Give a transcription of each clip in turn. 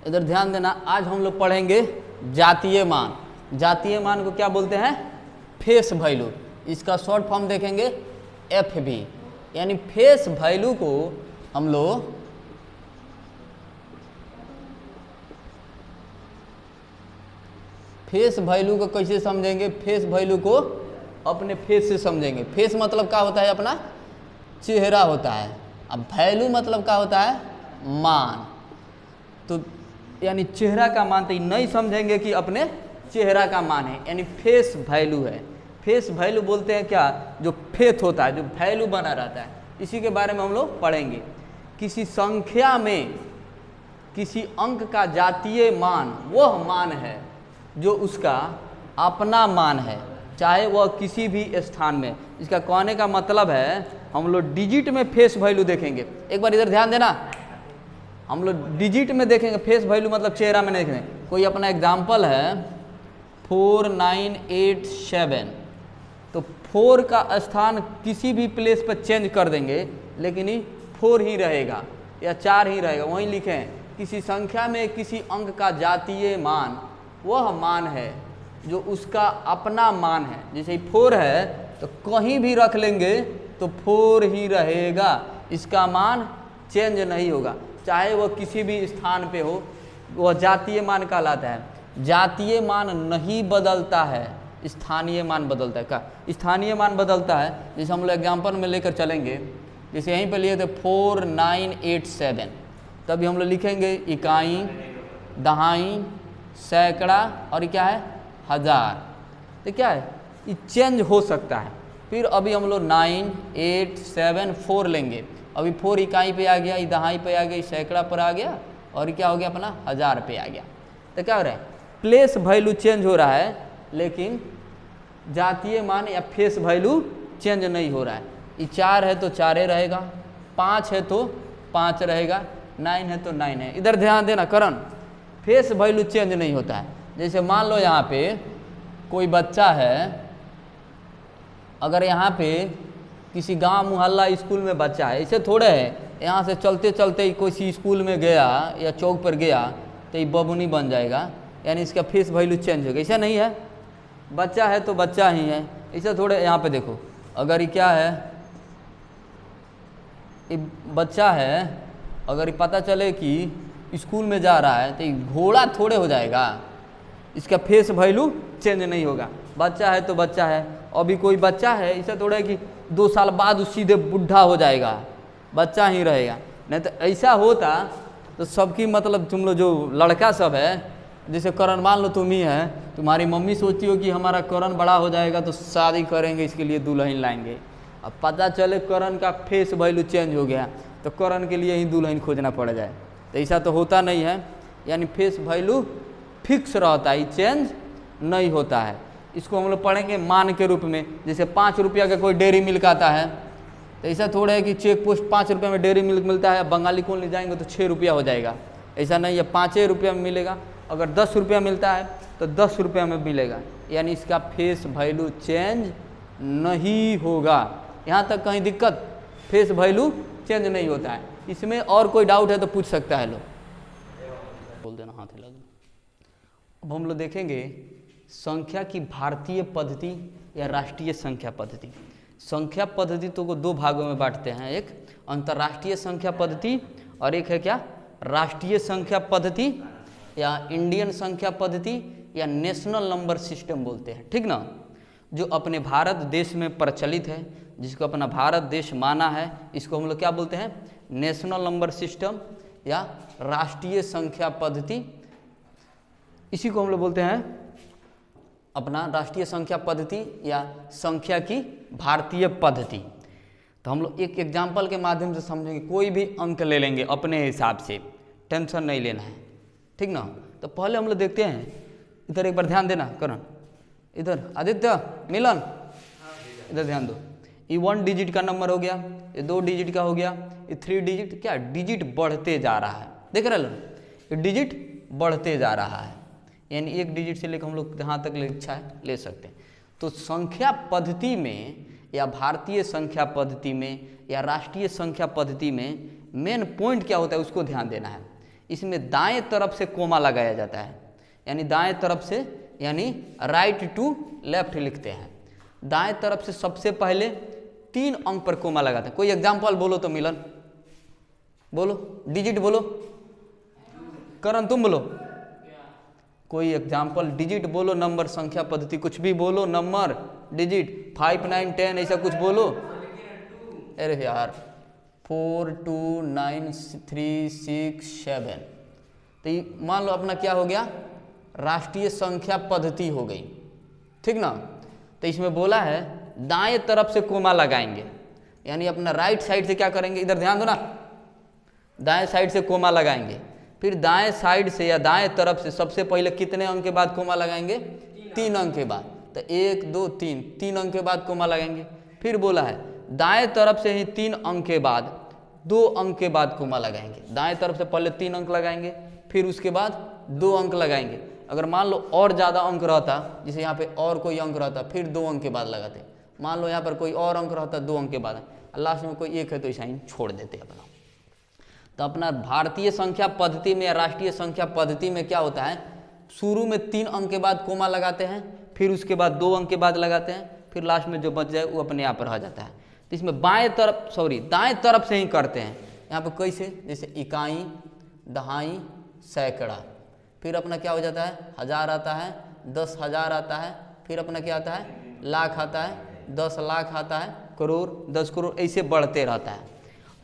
इधर ध्यान देना, आज हम लोग पढ़ेंगे जातीय मान। जातीय मान को क्या बोलते हैं? Face value. इसका शॉर्ट फॉर्म देखेंगे FV, यानी फेस वैल्यू को हम लोग फेस वैल्यू को कैसे समझेंगे? फेस वैल्यू को अपने फेस से समझेंगे। फेस मतलब क्या होता है? अपना चेहरा होता है। अब वैल्यू मतलब क्या होता है? मान। तो यानी चेहरा का मान तो नहीं समझेंगे कि अपने चेहरा का मान है, यानी फेस वैल्यू है। फेस वैल्यू बोलते हैं क्या? जो फेथ होता है, जो वैल्यू बना रहता है, इसी के बारे में हम लोग पढ़ेंगे। किसी संख्या में किसी अंक का जातीय मान वह मान है जो उसका अपना मान है, चाहे वह किसी भी स्थान में। इसका कहने का मतलब है हम लोग डिजिट में फेस वैल्यू देखेंगे। एक बार इधर ध्यान देना, हम लोग डिजिट में देखेंगे फेस वैल्यू, मतलब चेहरा में नहीं देखेंगे। कोई अपना एग्जाम्पल है 4987, तो 4 का स्थान किसी भी प्लेस पर चेंज कर देंगे, लेकिन ये 4 ही रहेगा या 4 ही रहेगा। वहीं लिखें किसी संख्या में किसी अंक का जातीय मान वह मान है जो उसका अपना मान है। जैसे 4 है तो कहीं भी रख लेंगे तो 4 ही रहेगा, इसका मान चेंज नहीं होगा, चाहे वह किसी भी स्थान पे हो, वह जातीय मान कहलाता है। जातीय मान नहीं बदलता है, स्थानीय मान बदलता है। क्या स्थानीय मान बदलता है? जैसे हम लोग एग्जाम्पल में लेकर चलेंगे, जैसे यहीं पे लिए थे 4987, तभी हम लोग लिखेंगे इकाई, दहाई, सैकड़ा और क्या है? हज़ार। तो क्या है? ये चेंज हो सकता है। फिर अभी हम लोग 9874 लेंगे, अभी 4 इकाई पे आ गया, ये दहाई पे आ गया, सैकड़ा पर आ गया, और क्या हो गया? अपना हज़ार पे आ गया। तो क्या हो रहा है? प्लेस वैल्यू चेंज हो रहा है, लेकिन जातीय मान या फेस वैल्यू चेंज नहीं हो रहा है। ये 4 है तो 4 रहेगा, 5 है तो 5 रहेगा, 9 है तो 9 है। इधर ध्यान देना करण, फेस वैल्यू चेंज नहीं होता है। जैसे मान लो यहाँ पे कोई बच्चा है, अगर यहाँ पे किसी गांव मोहल्ला स्कूल में बच्चा है, ऐसे थोड़े है यहाँ से चलते चलते ही कोई स्कूल में गया या चौक पर गया तो ये बबुनी बन जाएगा, यानी इसका फेस वैल्यू चेंज होगा। ऐसा नहीं है, बच्चा है तो बच्चा ही है। ऐसा थोड़े, यहाँ पे देखो, अगर ये क्या है, ये बच्चा है, अगर ये पता चले कि स्कूल में जा रहा है तो ये घोड़ा थोड़े हो जाएगा, इसका फेस वैल्यू चेंज नहीं होगा। बच्चा है तो बच्चा है। अभी कोई बच्चा है, ऐसा थोड़ा है कि 2 साल बाद उस सीधे बुढ़ा हो जाएगा, बच्चा ही रहेगा। नहीं तो ऐसा होता तो सबकी, मतलब तुम लोग जो लड़का सब है, जैसे करण मान लो तुम ही है, तुम्हारी मम्मी सोचती हो कि हमारा करण बड़ा हो जाएगा तो शादी करेंगे, इसके लिए दुल्हन लाएंगे। अब पता चले करण का फेस वैल्यू चेंज हो गया तो करण के लिए ही दुल्हन खोजना पड़ जाए, तो ऐसा तो होता नहीं है। यानी फेस वैल्यू फिक्स रहता है, चेंज नहीं होता है। इसको हम लोग पढ़ेंगे मान के रूप में। जैसे 5 रुपया का कोई डेयरी मिल्क आता है, तो ऐसा थोड़ा है कि चेक पोस्ट 5 रुपये में डेयरी मिल्क मिलता है, बंगाली कौन ले जाएंगे तो 6 रुपया हो जाएगा। ऐसा नहीं है, 5 रुपया में मिलेगा। अगर 10 रुपया मिलता है तो 10 रुपया में मिलेगा, यानी इसका फेस वैल्यू चेंज नहीं होगा। यहाँ तक कहीं दिक्कत? फेस वैल्यू चेंज नहीं होता है। इसमें और कोई डाउट है तो पूछ सकता है, लोग बोल देना, हाथ हिला दो। अब हम लोग देखेंगे संख्या की भारतीय पद्धति या राष्ट्रीय संख्या पद्धति। संख्या पद्धति तो को 2 भागों में बांटते हैं, एक अंतर्राष्ट्रीय संख्या पद्धति और एक है क्या? राष्ट्रीय संख्या पद्धति या इंडियन संख्या पद्धति या नेशनल नंबर सिस्टम बोलते हैं, ठीक ना? जो अपने भारत देश में प्रचलित है, जिसको अपना भारत देश माना है, इसको हम लोग क्या बोलते हैं? नेशनल नंबर सिस्टम या राष्ट्रीय संख्या पद्धति। इसी को हम लोग बोलते हैं अपना राष्ट्रीय संख्या पद्धति या संख्या की भारतीय पद्धति। तो हम लोग एक एग्जाम्पल के माध्यम से समझेंगे, कोई भी अंक ले लेंगे अपने हिसाब से, टेंशन नहीं लेना है, ठीक ना? तो पहले हम लोग देखते हैं, इधर एक बार ध्यान देना करण, इधर आदित्य, मिलन, इधर ध्यान दो। ये 1 डिजिट का नंबर हो गया, ये 2 डिजिट का हो गया, ये 3 डिजिट, क्या डिजिट बढ़ते जा रहा है, देख रहे हो? ये डिजिट बढ़ते जा रहा है, यानी 1 डिजिट से लेकर हम लोग जहाँ तक इच्छा है ले सकते हैं। तो संख्या पद्धति में या भारतीय संख्या पद्धति में या राष्ट्रीय संख्या पद्धति में मेन पॉइंट क्या होता है उसको ध्यान देना है। इसमें दाएं तरफ से कोमा लगाया जाता है, यानी दाएं तरफ से, यानी राइट टू लेफ्ट लिखते हैं। दाएं तरफ से सबसे पहले 3 अंक पर कोमा लगाते हैं। कोई एग्जाम्पल बोलो तो मिलन, बोलो, डिजिट बोलो, करण तुम बोलो, कोई एग्जाम्पल डिजिट बोलो, नंबर संख्या पद्धति कुछ भी बोलो, नंबर डिजिट 5 9 10 ऐसा कुछ बोलो। अरे यार 4 2 9 3 6 7, तो मान लो अपना क्या हो गया, राष्ट्रीय संख्या पद्धति हो गई, ठीक ना। तो इसमें बोला है दाएं तरफ से कोमा लगाएंगे, यानी अपना राइट साइड से क्या करेंगे, इधर ध्यान दो ना, दाएं साइड से कोमा लगाएंगे। फिर दाएं साइड से या दाएं तरफ से सबसे पहले कितने अंक के बाद कोमा लगाएंगे, 3 अंक के बाद। तो 1 2 3, 3 अंक के बाद कोमा लगाएंगे। फिर बोला है दाएं तरफ से ही 3 अंक के बाद 2 अंक के बाद कोमा लगाएंगे। दाएं तरफ से पहले 3 अंक लगाएंगे, फिर उसके बाद 2 अंक लगाएंगे। अगर मान लो और ज़्यादा अंक रहता, जैसे यहाँ पे और कोई अंक रहता, फिर 2 अंक के बाद लगाते। मान लो यहाँ पर कोई और अंक रहता 2 अंक के बाद, लास्ट में कोई एक है तो ऐसा ही छोड़ देते अपना। तो अपना भारतीय संख्या पद्धति में या राष्ट्रीय संख्या पद्धति में क्या होता है, शुरू में 3 अंक के बाद कोमा लगाते हैं, फिर उसके बाद 2 अंक के बाद लगाते हैं, फिर लास्ट में जो बच जाए वो अपने आप रह जाता है। तो इसमें दाएं तरफ से ही करते हैं। यहाँ पर कैसे, जैसे इकाई, दहाई, सैकड़ा, फिर अपना क्या हो जाता है, 1000 आता है, 10,000 आता है, फिर अपना क्या आता है, लाख आता है, 10 लाख आता है, करोड़, 10 करोड़, ऐसे बढ़ते रहता है।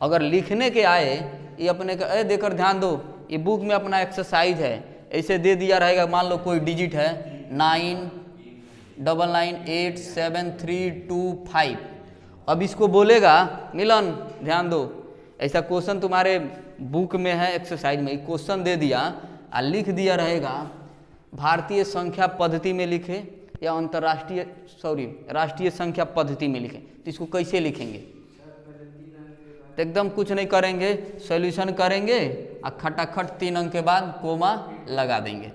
अगर लिखने के आए, ये अपने का देकर ध्यान दो, ये बुक में अपना एक्सरसाइज है, ऐसे दे दिया रहेगा। मान लो कोई डिजिट है 9 9 9 8 7 3 2 5, अब इसको बोलेगा मिलन, ध्यान दो, ऐसा क्वेश्चन तुम्हारे बुक में है, एक्सरसाइज में क्वेश्चन दे दिया और लिख दिया रहेगा भारतीय संख्या पद्धति में लिखे या राष्ट्रीय संख्या पद्धति में लिखे, तो इसको कैसे लिखेंगे। तो एकदम कुछ नहीं करेंगे, सॉल्यूशन करेंगे और खटाखट 3 अंक के बाद कोमा लगा देंगे।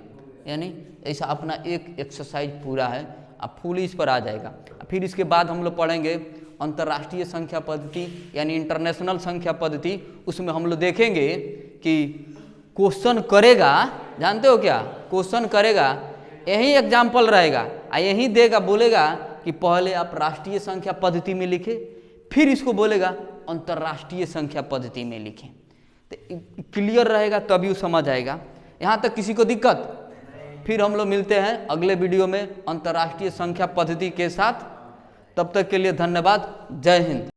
यानी ऐसा अपना एक एक्सरसाइज पूरा है, अब फुल इस पर आ जाएगा। फिर इसके बाद हम लोग पढ़ेंगे अंतर्राष्ट्रीय संख्या पद्धति यानी इंटरनेशनल संख्या पद्धति। उसमें हम लोग देखेंगे कि क्वेश्चन करेगा, जानते हो क्या क्वेश्चन करेगा, यही एग्जाम्पल रहेगा और यही देगा, बोलेगा कि पहले आप राष्ट्रीय संख्या पद्धति में लिखे, फिर इसको बोलेगा अंतर्राष्ट्रीय संख्या पद्धति में लिखें। तो क्लियर रहेगा तभी वो समझ आएगा। यहाँ तक किसी को दिक्कत? फिर हम लोग मिलते हैं अगले वीडियो में अंतर्राष्ट्रीय संख्या पद्धति के साथ। तब तक के लिए धन्यवाद, जय हिंद।